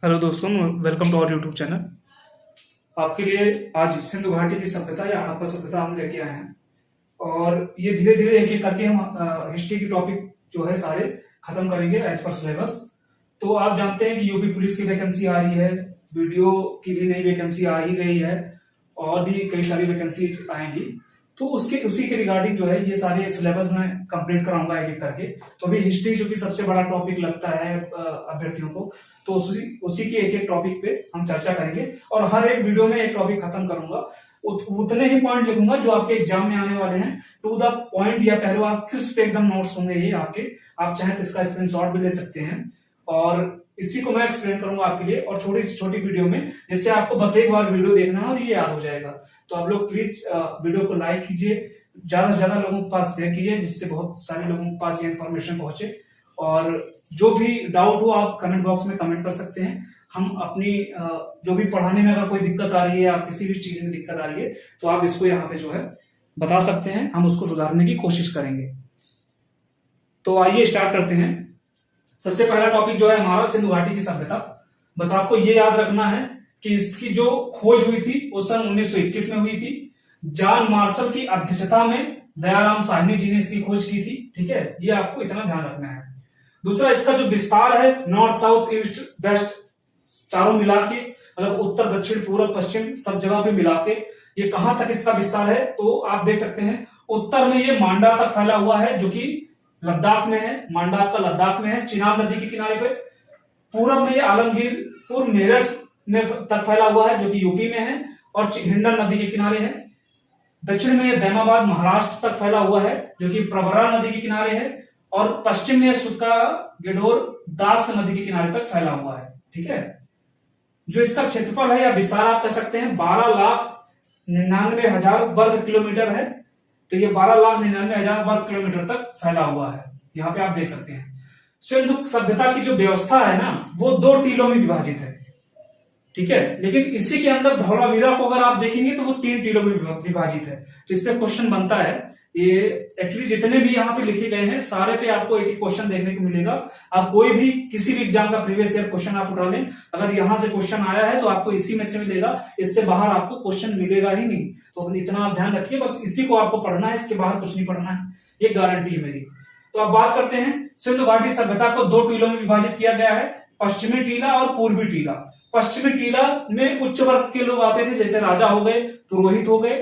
Hello दोस्तों, welcome to our YouTube channel. आपके लिए आज सिंधु घाटी की सभ्यता या हड़प्पा सभ्यता हम लेके आए हैं। और ये धीरे धीरे एक एक करके हम हिस्ट्री की टॉपिक जो है सारे खत्म करेंगे एज पर सिलेबस। तो आप जानते हैं कि यूपी पुलिस की वैकेंसी आ रही है, वीडियो की भी नई वैकेंसी आ ही गई है और भी कई सारी वैकेंसी आएंगी। तो उसके उसी के रिगार्डिंग जो है ये सारे सिलेबस में कंप्लीट कराऊंगा एक एक करके। तो अभी हिस्ट्री जो कि सबसे बड़ा टॉपिक लगता है अभ्यर्थियों को, तो उसी के एक एक टॉपिक पे हम चर्चा करेंगे और हर एक वीडियो में एक टॉपिक खत्म करूंगा। उतने ही पॉइंट लिखूंगा जो आपके एग्जाम में आने वाले हैं, टू द पॉइंट, या कह लो आप क्रिस्प एकदम नोट्स होंगे ये आपके। आप चाहें तो इसका स्क्रीनशॉट भी ले सकते हैं और इसी को मैं एक्सप्लेन करूंगा आपके लिए और छोटी छोटी वीडियो में, जिससे आपको बस एक बार वीडियो देखना है और ये याद हो जाएगा। तो आप लोग प्लीज वीडियो को लाइक कीजिए, ज्यादा से ज्यादा लोगों के पास शेयर कीजिए, जिससे बहुत सारे लोगों के पास ये इन्फॉर्मेशन पहुंचे। और जो भी डाउट हो आप कमेंट बॉक्स में कमेंट कर सकते हैं। हम अपनी जो भी पढ़ाने में अगर कोई दिक्कत आ रही है या किसी भी चीज में दिक्कत आ रही है तो आप इसको यहाँ पे जो है बता सकते हैं, हम उसको सुधारने की कोशिश करेंगे। तो आइए स्टार्ट करते हैं। सबसे पहला टॉपिक जो है हमारा सिंधु घाटी की सभ्यता। बस आपको ये याद रखना है कि इसकी जो खोज हुई थी वो सन 1921 में हुई थी। जॉन मार्शल की अध्यक्षता में दयाराम साहनी जी ने इसकी खोज की थी। ठीक है, ये आपको इतना ध्यान रखना है। दूसरा, इसका जो विस्तार है नॉर्थ साउथ ईस्ट वेस्ट चारों मिला के, मतलब उत्तर दक्षिण पूर्व पश्चिम सब जगह पे मिला के ये कहां तक इसका विस्तार है, तो आप देख सकते हैं उत्तर में ये मांडा तक फैला हुआ है जो कि लद्दाख में है। मांडा आपका लद्दाख में है, चिनाब नदी के किनारे पे। पूरब में ये आलमगीरपुर मेरठ में तक फैला हुआ है जो कि यूपी में है और हिंडन नदी के किनारे है। दक्षिण में ये दैमाबाद महाराष्ट्र तक फैला हुआ है जो कि प्रवरा नदी के किनारे है। और पश्चिम में सुtka गेडोर दास नदी के किनारे तक फैला हुआ है। ठीक है, जो इसका क्षेत्रफल है या विस्तार आप कह सकते हैं 12,99,000 वर्ग किलोमीटर है। तो ये 12,99,000 वर्ग किलोमीटर तक फैला हुआ है, यहाँ पे आप देख सकते हैं। सिंधु सभ्यता की जो व्यवस्था है ना वो 2 टीलों में विभाजित है। ठीक है, लेकिन इसी के अंदर धौलावीरा को अगर आप देखेंगे तो वो 3 टीलों में विभाजित है। तो इस पे क्वेश्चन बनता है। ये एक्चुअली जितने भी यहाँ पे लिखे गए हैं सारे पे आपको एक एक क्वेश्चन देखने को मिलेगा। आप कोई भी किसी भी एग्जाम का प्रीवियस ईयर क्वेश्चन आप उठा लें, अगर यहां से क्वेश्चन आया है तो आपको इसी में से मिलेगा, इससे बाहर आपको क्वेश्चन मिलेगा ही नहीं। तो इतना आप ध्यान रखिए, बस इसी को आपको पढ़ना है, इसके बाहर कुछ नहीं पढ़ना है, ये गारंटी है मेरी। तो अब बात करते हैं, सिंधु घाटी सभ्यता को 2 टीलों में विभाजित किया गया है, पश्चिमी टीला और पूर्वी टीला। पश्चिमी टीला में उच्च वर्ग के लोग आते थे, जैसे राजा हो गए, पुरोहित हो गए।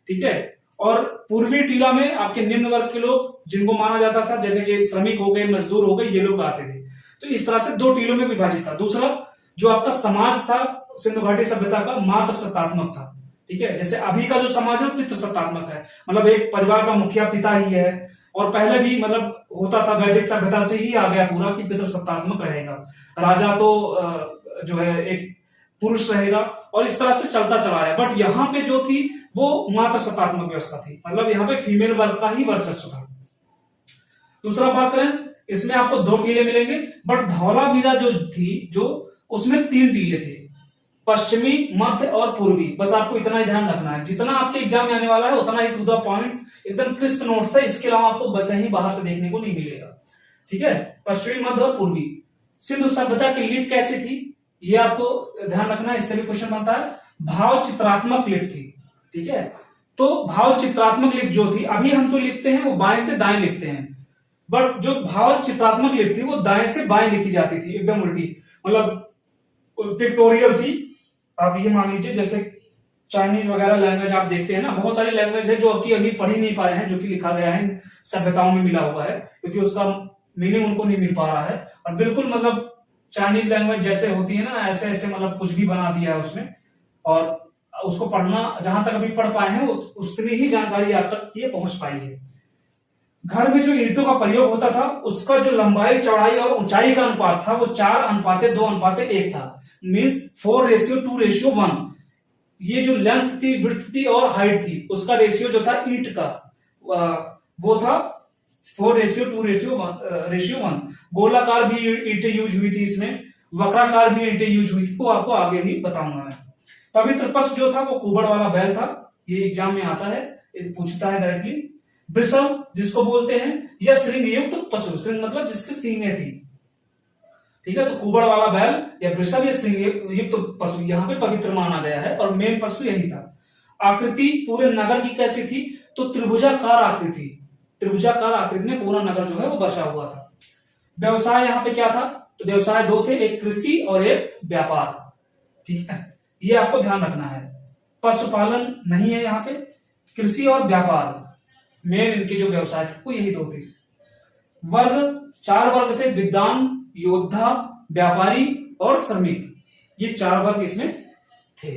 ठीक है, और पूर्वी टीला में आपके निम्न वर्ग के लोग जिनको माना जाता था, जैसे कि श्रमिक हो गए, मजदूर हो गए, ये लोग आते थे। तो इस तरह से 2 टीलों में विभाजित था। दूसरा, जो आपका समाज था सिंधु घाटी सभ्यता का, मात्र सत्तात्मक था। ठीक है, जैसे अभी का जो समाज है पितृ सत्तात्मक है, मतलब एक परिवार का मुखिया पिता ही है। और पहले भी मतलब होता था, वैदिक सभ्यता से ही आ गया पूरा कि पितृ सत्तात्मक रहेगा, राजा तो जो है एक पुरुष रहेगा, और इस तरह से चलता चला है। बट यहाँ पे जो थी वो मात्र सत्तात्मक व्यवस्था थी, मतलब यहाँ पे फीमेल वर्ग का ही वर्चस्व था। दूसरा बात करें, इसमें आपको 2 टीले मिलेंगे, बट धौलावीरा जो थी जो उसमें 3 टीले थे, पश्चिमी, मध्य और पूर्वी। बस आपको इतना ही ध्यान रखना है, जितना आपके एग्जाम में आने वाला है उतना ही टू द पॉइंट एकदम क्रिस्प नोट्स है, इसके अलावा आपको कहीं बाहर से देखने को नहीं मिलेगा। ठीक है, पश्चिमी, मध्य और पूर्वी। सिंधु सभ्यता की लिपि कैसी थी ये आपको ध्यान रखना है, इससे भी क्वेश्चन बनता है। भाव चित्रात्मक लिपि थी। ठीक है, तो भाव चित्रात्मक लिपि जो थी, अभी हम जो लिखते हैं वो बाएं से दाएं लिखते हैं, बट जो भाव चित्रात्मक लिपि थी वो दाएं से बाएं लिखी जाती थी, एकदम उल्टी, मतलब पिक्टोरियल थी। आप ये मान लीजिए जैसे चाइनीज वगैरह लैंग्वेज आप देखते हैं ना, बहुत सारी लैंग्वेज है जो कि अभी पढ़ ही नहीं पाए हैं, जो कि लिखा गया है सभ्यताओं में मिला हुआ है, क्योंकि उसका मीनिंग उनको नहीं मिल पा रहा है। और बिल्कुल मतलब चाइनीज लैंग्वेज जैसे होती है ना, ऐसे ऐसे मतलब कुछ भी बना दिया है उसमें, और उसको पढ़ना जहां तक अभी पढ़ पाए हैं उतनी ही जानकारी आप तक ये पहुंच पाई है। घर में जो ईंटों का प्रयोग होता था उसका जो लंबाई, चौड़ाई और ऊंचाई का अनुपात था वो 4:2:1 था, मीन्स 4:2:1। ये जो लेंथ थी, विड्थ थी और हाइट थी, उसका रेशियो जो था ईंट का वो था 4:2:1। गोलाकार भी ईंटें यूज हुई थी इसमें, वक्राकार भी ईंटें यूज हुई थी, वो आपको आगे भी बताऊंगा मैं। पवित्र पशु जो था वो कुबड़ वाला बैल था, ये एग्जाम में आता है, पूछता है डायरेक्टली। वृषभ जिसको बोलते हैं, या श्रृंग युक्त पशु, श्रृंग मतलब जिसके सींगें थी। ठीक है। तो कुबड़ वाला बैल या वृषभ या सिंह युक्त तो पशु यहाँ पे पवित्र माना गया है और मेन पशु यही था। आकृति पूरे नगर की कैसी थी, तो त्रिभुजाकार आकृति, त्रिभुजाकार आकृति में पूरा नगर जो है वो बसा हुआ था। व्यवसाय यहाँ पे क्या था, तो व्यवसाय दो थे, एक कृषि और एक व्यापार, ठीक है, ये आपको ध्यान रखना है। पशुपालन नहीं है यहाँ पे, कृषि और व्यापार मेन इनके जो व्यवसाय थे वो यही दो थे। वर्ग 4 वर्ग थे, विद्वान, योद्धा, व्यापारी और श्रमिक, ये 4 वर्ग इसमें थे।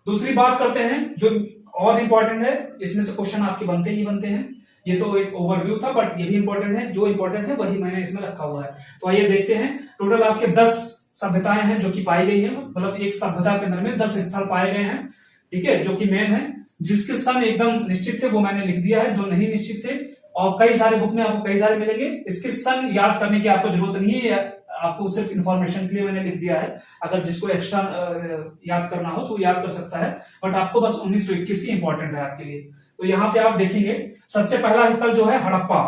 दूसरी बात करते हैं जो और इंपॉर्टेंट है, इसमें से क्वेश्चन आपके बनते ही बनते हैं, ये तो एक ओवरव्यू था बट ये भी इंपॉर्टेंट है, जो इंपॉर्टेंट है वही मैंने इसमें रखा हुआ है। तो आइए देखते हैं, टोटल आपके 10 सभ्यताएं हैं जो कि पाई गई है, मतलब एक सभ्यता के अंदर में 10 स्थल पाए गए हैं, ठीक है, जो कि मेन है। जिसके सन एकदम निश्चित थे वो मैंने लिख दिया है, जो नहीं निश्चित थे और कई सारे बुक में आपको कई सारे मिलेंगे, इसके सन याद करने की आपको जरूरत नहीं है, आपको सिर्फ इंफॉर्मेशन के लिए मैंने लिख दिया है। अगर जिसको एक्स्ट्रा याद करना हो तो याद कर सकता है, बट आपको बस 1921 ही इंपॉर्टेंट है आपके लिए। तो यहाँ पे आप देखेंगे सबसे पहला स्थल जो है हड़प्पा,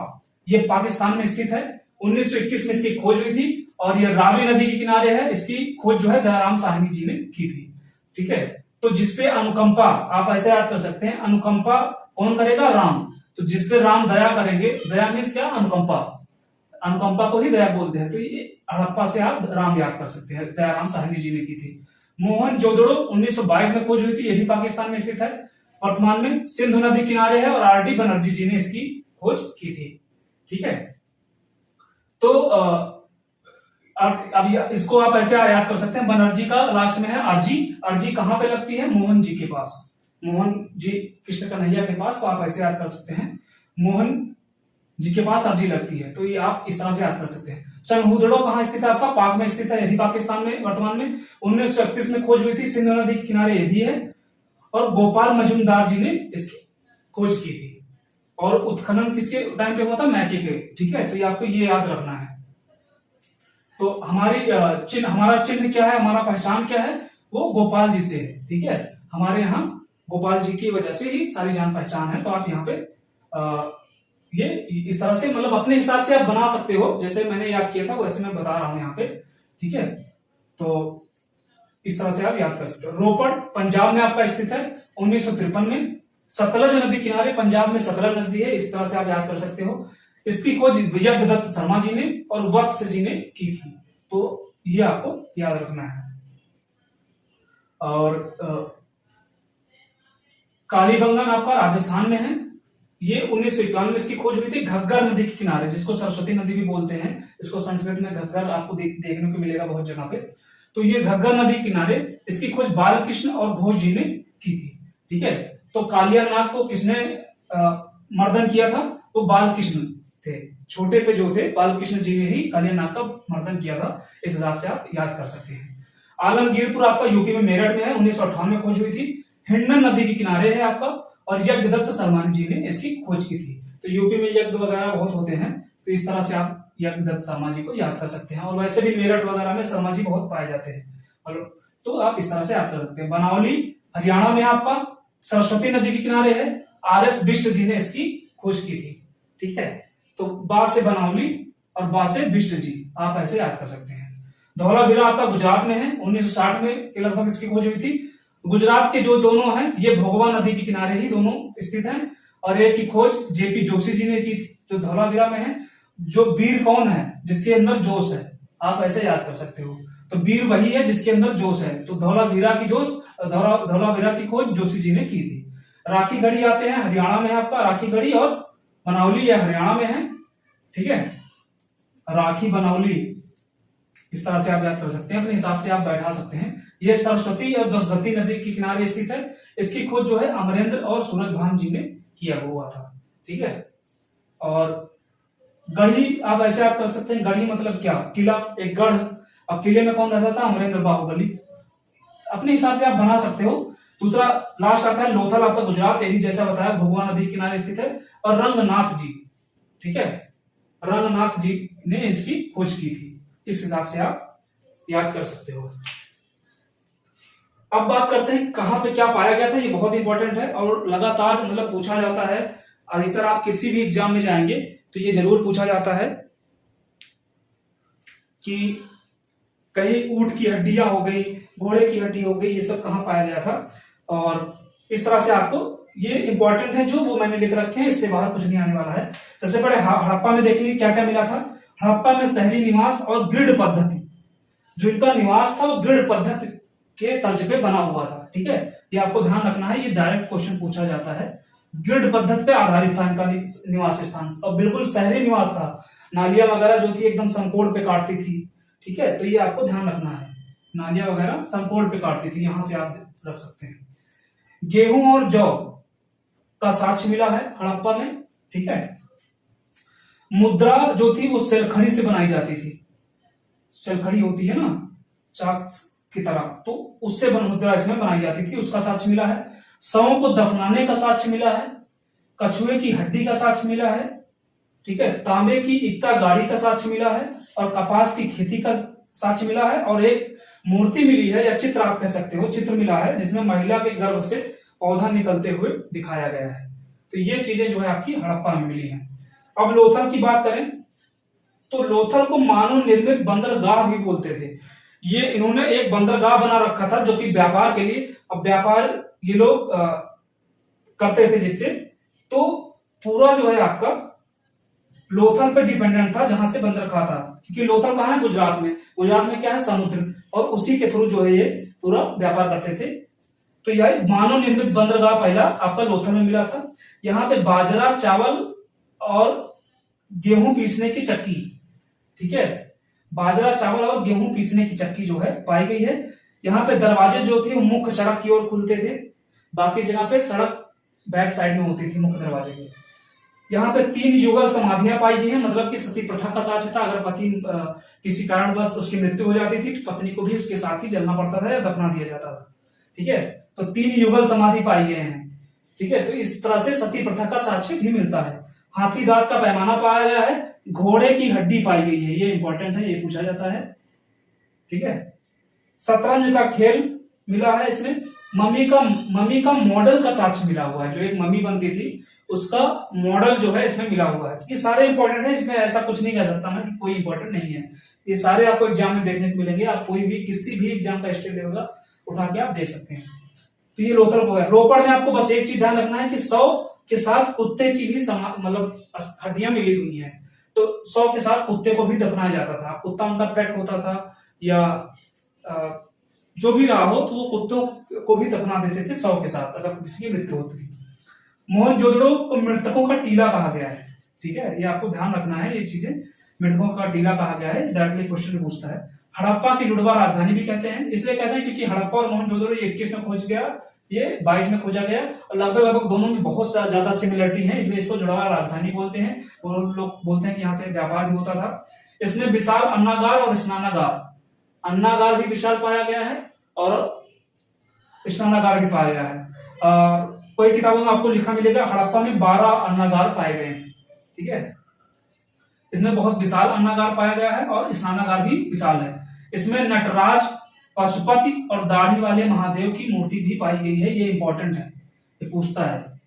ये पाकिस्तान में स्थित है, 1921 में इसकी खोज हुई थी और ये रावी नदी के किनारे है, इसकी खोज जो है दयाराम साहनी जी ने की थी, ठीक है। तो जिसपे अनुकंपा, आप ऐसे याद कर सकते हैं, अनुकंपा कौन करेगा, राम, तो जिसपे राम दया करेंगे, दया मीन्स क्या, अनुकंपा, अनुकंपा को ही दया बोलते हैं, तो ये हड़प्पा से आप राम याद कर सकते हैं, दयाराम साहनी जी ने की थी। मोहनजोदड़ो 1922 में खोज हुई थी, ये भी पाकिस्तान में स्थित है, वर्तमान में सिंधु नदी किनारे है और आर.डी. बनर्जी जी ने इसकी खोज की थी, ठीक है। तो अब इसको आप ऐसे याद कर सकते हैं, बनर्जी का लास्ट में है अर्जी, अर्जी कहां पे लगती है, मोहन जी के पास, मोहन जी कृष्ण कन्हैया के पास, तो आप ऐसे याद कर सकते हैं, मोहन जी के पास अर्जी लगती है, तो ये आप इस तरह से याद कर सकते हैं। चनहुदड़ो कहां स्थित है आपका, पाक में स्थित है, ये भी पाकिस्तान में वर्तमान में, 1931 में खोज हुई थी, सिंधु नदी के किनारे ये भी है, और गोपाल मजूमदार जी ने इसकी खोज की थी, और उत्खनन किसके टाइम पे हुआ था, मैके के, ठीक है। तो ये आपको ये याद रखना है। तो हमारा चिन्ह क्या है, हमारा पहचान क्या है, वो गोपाल जी से है, ठीक है, हमारे यहाँ गोपाल जी की वजह से ही सारी जान पहचान है। तो आप यहाँ पे ये इस तरह से मतलब अपने हिसाब से आप बना सकते हो, जैसे मैंने याद किया था वैसे मैं बता रहा हूं यहाँ पे, ठीक है। तो इस तरह से आप याद कर सकते हो। रोपड़ पंजाब में आपका स्थित है, 1953 में, सतलज नदी किनारे, पंजाब में सतलज नदी है, इस तरह से आप याद कर सकते हो। इसकी खोज विजयदत्त शर्मा जी ने और वत्स जी ने की थी, तो ये आपको याद रखना है। और कालीबंगन आपका राजस्थान में है, ये 1951 में इसकी खोज हुई थी, घग्गर नदी के किनारे, जिसको सरस्वती नदी भी बोलते हैं, इसको संस्कृत में घग्गर आपको देखने को मिलेगा बहुत जगह पे। तो ये घग्गर नदी के किनारे इसकी खोज बालकृष्ण और घोष जी ने की थी, ठीक है। तो कालिया नाग को किसने मर्दन किया था, तो बालकृष्ण थे, छोटे पे जो थे बालकृष्ण जी ने ही कालिया नाग का मर्दन किया था, इस हिसाब से आप याद कर सकते हैं। आलमगीरपुर आपका यूपी में मेरठ में है, 1958 में खोज हुई थी, हिंडन नदी के किनारे है आपका, और यज्ञदत्त शर्मा जी ने इसकी खोज की थी। तो यूपी में यज्ञ वगैरह बहुत होते हैं, तो इस तरह से आप यज्ञदत्त शर्मा जी को याद कर सकते हैं, और वैसे भी मेरठ वगैरह में शर्मा जी बहुत पाए जाते हैं, तो आप इस तरह से याद कर सकते हैं। बनावली हरियाणा में आपका सरस्वती नदी के किनारे है, आर.एस. बिष्ट जी ने इसकी खोज की थी, ठीक है। तो बा से बनावली और बा से बिष्ट जी, आप ऐसे याद कर सकते हैं। धौलावीरा आपका गुजरात में है, 1960 में के लगभग इसकी खोज हुई थी। गुजरात के जो दोनों हैं ये भोगवा नदी के किनारे ही दोनों स्थित हैं, और एक की खोज जेपी जोशी जी ने की थी, जो धौलावीरा में है। जो वीर कौन है, जिसके अंदर जोश है, आप ऐसे याद कर सकते हो, तो वीर वही है जिसके अंदर जोश है, तो धौलावीरा की खोज जोशी जी ने की थी। राखी गढ़ी आते हैं, हरियाणा में है आपका राखी गढ़ी, और बनावली यह हरियाणा में है, ठीक है। राखी बनावली इस तरह से आप याद कर सकते हैं, अपने हिसाब से आप बैठा सकते हैं। ये सरस्वती और दसदती नदी के किनारे स्थित है, इसकी खोज जो है अमरेंद्र और सूरजभान जी ने किया हुआ था, ठीक है। और गढ़ी आप ऐसे याद कर सकते हैं, गढ़ी मतलब क्या, किला, एक गढ़, अब किले में कौन रहता था, अमरेंद्र बाहुबली, अपने हिसाब से आप बना सकते हो। दूसरा लास्ट आता है लोथल आपका गुजरात, ये भी जैसा बताया भगवा नदी किनारे स्थित है, और रंगनाथ जी, ठीक है, रंगनाथ जी ने इसकी खोज की थी, इस हिसाब से आप याद कर सकते हो। अब बात करते हैं कहां पे क्या पाया गया था, ये बहुत इंपॉर्टेंट है और लगातार मतलब पूछा जाता है, अधिकतर आप किसी भी एग्जाम में जाएंगे तो ये जरूर पूछा जाता है कि कहीं ऊंट की हड्डियां हो गई, घोड़े की हड्डी हो गई, ये सब कहाँ पाया गया था। और इस तरह से आपको ये इंपॉर्टेंट है, जो वो मैंने लिख रखे हैं, इससे बाहर कुछ नहीं आने वाला है। सबसे पहले हड़प्पा में देखिए क्या क्या मिला था। हड़प्पा में शहरी निवास और ग्रिड पद्धति, जो इनका निवास था वो ग्रिड पद्धति के तर्ज पे बना हुआ था। ठीक है, ये आपको ध्यान रखना है, ये डायरेक्ट क्वेश्चन पूछा जाता है। ग्रिड पद्धति पे आधारित था इनका निवास स्थान, और बिल्कुल शहरी निवास था। नालियां वगैरह जो थी एकदम संकोड़ पे काटती थी। ठीक है, तो ये आपको ध्यान रखना है, नालियां वगैरह संकोड़ पे काटती थी, यहां से आप रख सकते हैं। गेहूं और जौ का साक्ष्य मिला है हड़प्पा में। ठीक है, मुद्रा जो थी वो सेलखड़ी से बनाई जाती थी। सेलखड़ी होती है ना चाक की तरह, तो उससे मुद्रा इसमें बनाई जाती थी, उसका साक्ष्य मिला है। शवों को दफनाने का साक्ष्य मिला है। कछुए की हड्डी का साक्ष्य मिला है। ठीक है, तांबे की इक्का गाड़ी का साक्ष्य मिला है, और कपास की खेती का साक्ष्य मिला है, और एक मूर्ति मिली है या चित्र आप कह सकते हो, चित्र मिला है जिसमें महिला के गर्भ से पौधा निकलते हुए दिखाया गया है। तो ये चीजें जो है आपकी हड़प्पा में मिली हैं। अब लोथल की बात करें तो लोथल को मानव निर्मित बंदरगाह भी बोलते थे। ये इन्होंने एक बंदरगाह बना रखा था जो कि व्यापार के लिए, अब व्यापार ये लोग करते थे जिससे, तो पूरा जो है आपका लोथल पे डिपेंडेंट था जहां से बंदरगाह था, क्योंकि लोथल कहाँ है, गुजरात में। गुजरात में क्या है, समुद्र, और उसी के थ्रू जो है ये पूरा व्यापार करते थे। तो यह मानव निर्मित बंदरगाह पहला आपका लोथल में मिला था। यहाँ पे बाजरा, चावल और गेहूं पीसने की चक्की, ठीक है, बाजरा, चावल और गेहूं पीसने की चक्की जो है पाई गई है। यहाँ पे दरवाजे जो थे वो मुख्य सड़क की ओर खुलते थे, बाकी जगह पे सड़क बैक साइड में होती थी मुख्य दरवाजे के। यहाँ पे 3 युगल समाधियां पाई गई हैं, मतलब कि सती प्रथा का साक्ष्य था। अगर पति किसी कारणवश उसकी मृत्यु हो जाती थी तो पत्नी को भी उसके साथ ही जलना पड़ता था या दफना दिया जाता था। ठीक है, तो 3 युगल समाधि पाई गए हैं। ठीक है, तो इस तरह से सती प्रथा का साक्ष्य भी मिलता है। हाथी दांत का पैमाना पाया गया है। घोड़े की हड्डी पाई गई है, ये इंपॉर्टेंट है, ये पूछा जाता है। ठीक है, शतरंज का खेल मिला है इसमें। मम्मी का मॉडल का साक्ष्य मिला हुआ है, जो एक मम्मी बनती थी उसका मॉडल जो है इसमें मिला हुआ है। ये सारे इंपॉर्टेंट है, इसमें ऐसा कुछ नहीं कह सकता मैं कि कोई इंपॉर्टेंट नहीं है। ये सारे आपको एग्जाम में देखने को मिलेंगे, आप कोई भी किसी भी एग्जाम का स्टेट लेवल का उठा के आप देख सकते हैं। तो ये लोथल को है। रोपड़ में आपको बस एक चीज ध्यान रखना है कि 100 के साथ कुत्ते की भी मतलब हड्डियां मिली हुई हैं, तो 100 के साथ कुत्ते को भी दफनाया जाता था। कुत्ता उनका पेट होता था या जो भी रहा हो, तो वो कुत्तों को भी दफना देते थे 100 के साथ अगर किसी की मृत्यु होती थी। मोहनजोदड़ो को मृतकों का टीला कहा गया है। ठीक है, ये आपको ध्यान रखना है, ये चीजें मृतकों का टीला कहा गया है, डायरेक्टली क्वेश्चन पूछता है। हड़प्पा की जुड़वा राजधानी भी कहते हैं, इसलिए कहते हैं क्योंकि हड़प्पा और मोहनजोदड़ो 21 में खोज गया, ये 22 में खोजा गया, और लगभग दोनों में बहुत ज्यादा सिमिलरिटी है, इसलिए इसको जुड़वा राजधानी बोलते हैं। और लोग बोलते हैं कि यहाँ से व्यापार भी होता था। इसमें विशाल अन्नागार और स्नानागार, अन्नागार भी विशाल पाया गया है और स्नानागार भी पाया गया है। कोई किताबों में आपको लिखा मिलेगा हड़प्पा में 12 अन्नागार पाए गए हैं। ठीक है, इसमें बहुत विशाल अन्नागार पाया गया है और स्नानागार भी विशाल है। इसमें नटराज, पशुपति और दाढ़ी वाले महादेव की मूर्ति भी पाई गई है, ये इंपॉर्टेंट है, ये पूछता है।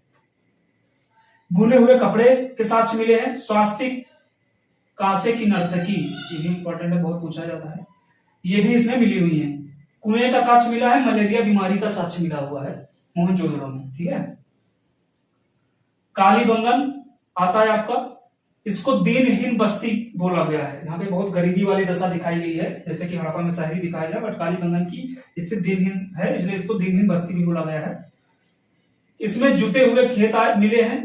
भुने हुए कपड़े के साक्ष्य मिले हैं। स्वास्तिक, कांसे की नर्तकी, ये भी इंपॉर्टेंट है, बहुत पूछा जाता है, ये भी इसमें मिली हुई है। कुएं का साक्ष्य मिला है। मलेरिया बीमारी का साक्ष्य मिला हुआ है मोहनजोदड़ो में। ठीक है, कालीबंगन आता है आपका, इसको दीनहीन बस्ती बोला गया है। यहाँ पे बहुत गरीबी वाली दशा दिखाई गई है, जैसे कि हड़प्पा में शहरी दिखाया गया, बट कालीबंगन की स्थिति दीनहीन है, इसलिए इसको दीनहीन बस्ती भी बोला गया है। इसमें जुते हुए खेत मिले हैं।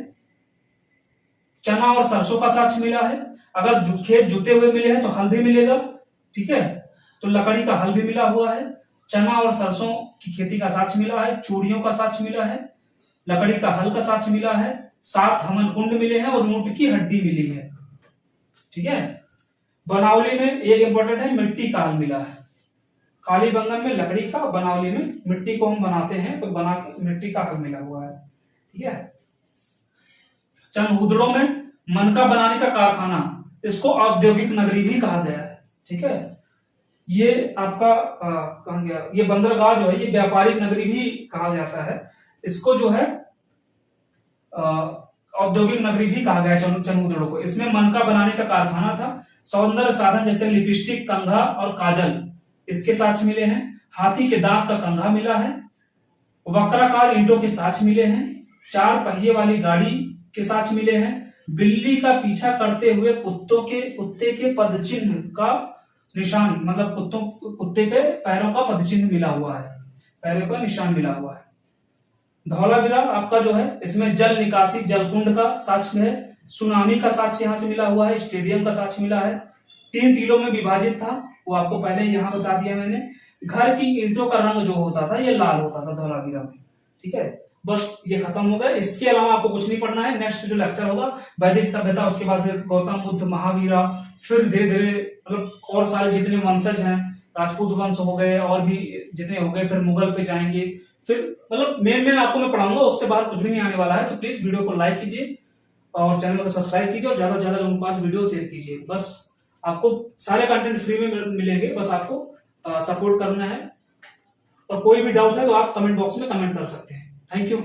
चना और सरसों का साक्ष्य मिला है। अगर खेत जुते हुए मिले हैं तो हल भी मिलेगा। ठीक है, तो लकड़ी का हल भी मिला हुआ है। चना और सरसों की खेती का साक्ष्य मिला है। चूड़ियों का साक्ष्य मिला है। लकड़ी का हल का साक्ष्य मिला है। 7 हवन कुंड मिले हैं और ऊंट की हड्डी मिली है। ठीक है, बनावली में एक इंपॉर्टेंट है, मिट्टी का हल मिला है। कालीबंगन में लकड़ी का, बनावली में मिट्टी को हम बनाते हैं तो बना के मिट्टी का हल मिला हुआ है। ठीक है, चनहुदड़ो में मनका बनाने का कारखाना, इसको औद्योगिक नगरी भी कहा गया है। ठीक है, ये आपका कहा गया, ये बंदरगाह जो है ये व्यापारिक नगरी भी कहा जाता है। इसको जो है औद्योगिक नगरी भी कहा गया है चनहुदड़ो को। इसमें मनका बनाने का कारखाना था। सौंदर्य साधन जैसे लिपस्टिक, कंघा और काजल इसके साक्ष्य मिले हैं। हाथी के दांत का कंघा मिला है। वक्राकार ईंटों के साक्ष्य मिले हैं। 4 पहिए वाली गाड़ी के साक्ष्य मिले हैं। बिल्ली का पीछा करते हुए कुत्ते के पदचिन्ह का निशान, मतलब कुत्ते के पैरों का पदचिन्ह मिला हुआ है, पैरों का निशान मिला हुआ है। धौलावीरा आपका जो है, इसमें जल निकासी जलकुंड का साक्ष्य है। सुनामी का साक्ष्य यहां से मिला हुआ है। स्टेडियम का साक्ष्य मिला है। 3 टीलों में विभाजित था, वो आपको पहले यहां बता दिया मैंने। घर की ईंटों का रंग जो होता था ये लाल होता था धौलावीरा में। ठीक है, बस ये खत्म हो गया। इसके अलावा आपको कुछ नहीं पढ़ना है। नेक्स्ट जो लेक्चर होगा वैदिक सभ्यता, उसके बाद फिर गौतम बुद्ध, महावीरा, फिर धीरे धीरे मतलब और सारे जितने वंशज हैं, राजपूत वंश हो गए और भी जितने हो गए, फिर मुगल पे जाएंगे, फिर मतलब मेन आपको मैं पढ़ाऊंगा, उससे बाहर कुछ भी नहीं आने वाला है। तो प्लीज वीडियो को लाइक कीजिए और चैनल को सब्सक्राइब कीजिए और ज्यादा से ज्यादा लोगों के पास वीडियो शेयर कीजिए। बस आपको सारे कंटेंट फ्री में मिलेंगे, बस आपको सपोर्ट करना है। और कोई भी डाउट है तो आप कमेंट बॉक्स में कमेंट कर सकते हैं। Thank you.